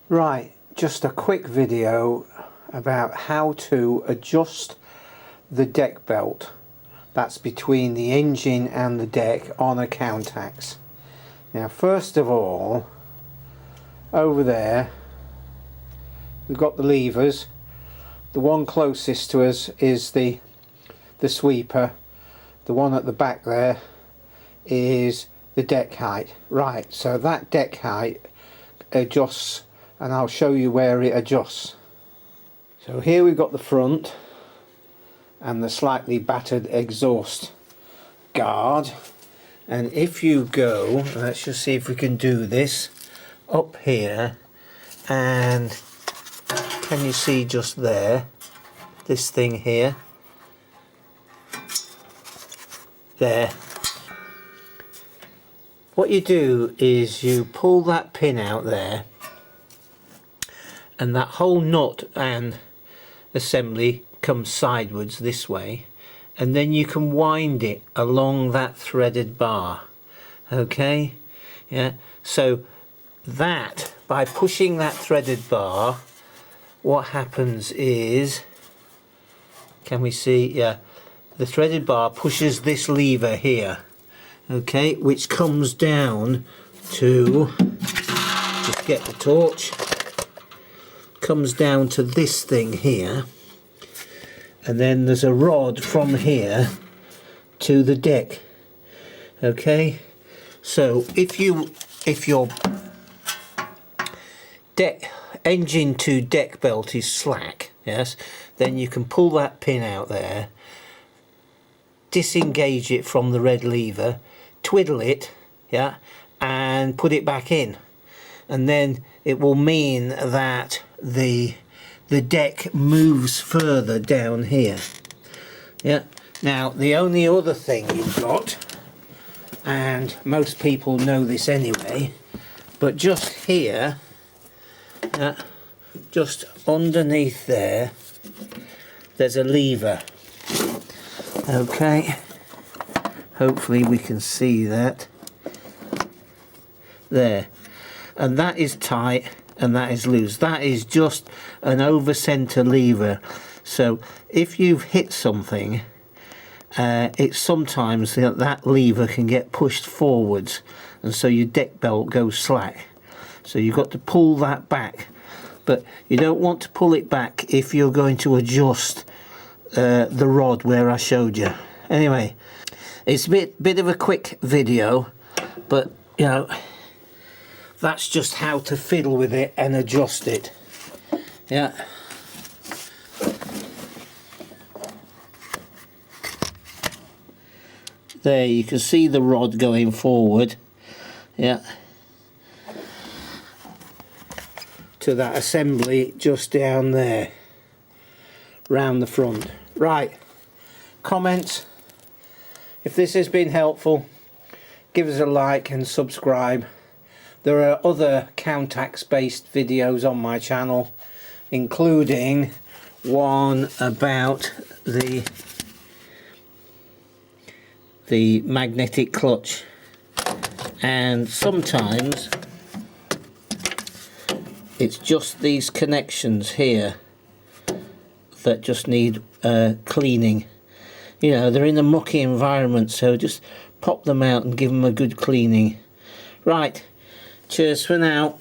Right, just a quick video about how to adjust the deck belt that's between the engine and the deck on a Countax. Now first of all, over there we've got the levers. The one closest to us is the sweeper. The one at the back there is the deck height. Right, so that deck height adjusts, and I'll show you where it adjusts. So here we've got the front and the slightly battered exhaust guard, and if you go, let's just see if we can do this, up here, and can you see just there, this thing here, there. What you do is you pull that pin out there, and that whole nut and assembly comes sideways this way, and then you can wind it along that threaded bar. Okay, yeah, so that, by pushing that threaded bar, what happens is, can we see, yeah, the threaded bar pushes this lever here, okay, which comes down to, just get the torch, comes down to this thing here, and then there's a rod from here to the deck. Okay, so if your deck engine to deck belt is slack, yes, then you can pull that pin out there, disengage it from the red lever, twiddle it, yeah, and put it back in, and then it will mean that the deck moves further down here. Yeah. Now the only other thing you've got, and most people know this anyway, but just here, just underneath there, there's a lever. Okay, hopefully we can see that there, and that is tight and that is loose. That is just an over center lever, so if you've hit something, it's sometimes that lever can get pushed forwards, and so your deck belt goes slack, so you've got to pull that back. But you don't want to pull it back if you're going to adjust the rod where I showed you. Anyway, it's a bit of a quick video, but you know, that's just how to fiddle with it and adjust it. Yeah. There you can see the rod going forward. Yeah. To that assembly just down there, round the front. Right, comments. If this has been helpful, give us a like and subscribe. There are other Countax based videos on my channel, including one about the magnetic clutch, and sometimes it's just these connections here that just need cleaning. You know, they're in a mucky environment, so just pop them out and give them a good cleaning. Right, cheers for now.